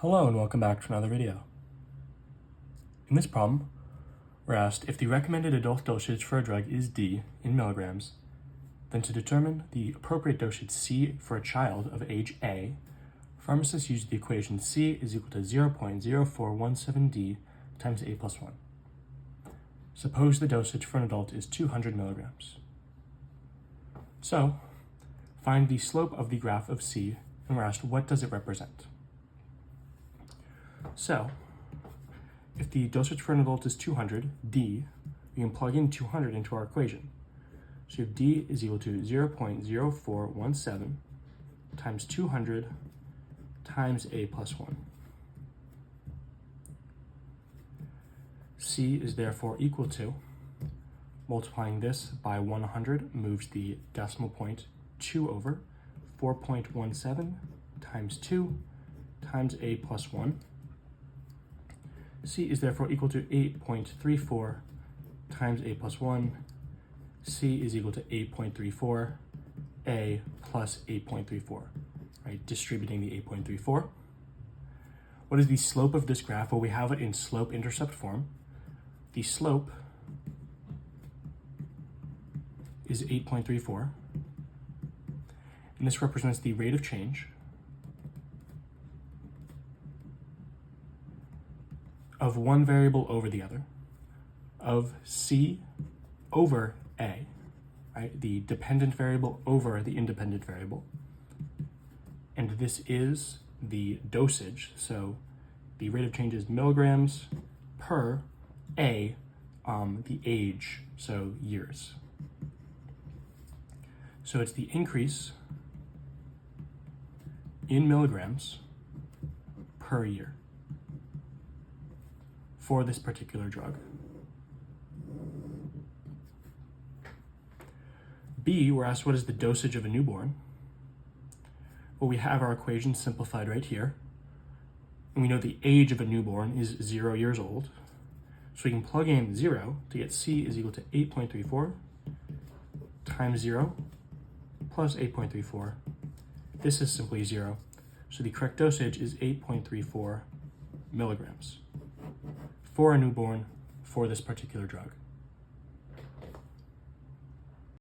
Hello and welcome back to another video. In this problem, we're asked if the recommended adult dosage for a drug is D in milligrams, then to determine the appropriate dosage C for a child of age A, pharmacists use the equation C is equal to 0.0417D times A plus 1. Suppose the dosage for an adult is 200 milligrams. So, find the slope of the graph of C, and we're asked what does it represent. So, if the dosage for an adult is 200, D, we can plug in 200 into our equation. So we have D is equal to 0.0417 times 200 times A plus 1. C is therefore equal to, multiplying this by 100 moves the decimal point 2 over, 4.17 times 2 times A plus 1. C is therefore equal to 8.34 times A plus 1. C is equal to 8.34, A plus 8.34, right? Distributing the 8.34. What is the slope of this graph? Well, we have it in slope-intercept form. The slope is 8.34, and this represents the rate of change of one variable over the other, of C over A, right? The dependent variable over the independent variable. And this is the dosage, so the rate of change is milligrams per A, the age, so years. So it's the increase in milligrams per year for this particular drug. B, we're asked what is the dosage of a newborn. Well, we have our equation simplified right here, and we know the age of a newborn is 0 years old. So we can plug in 0 to get C is equal to 8.34 times 0 plus 8.34. This is simply 0. So the correct dosage is 8.34 milligrams for a newborn for this particular drug.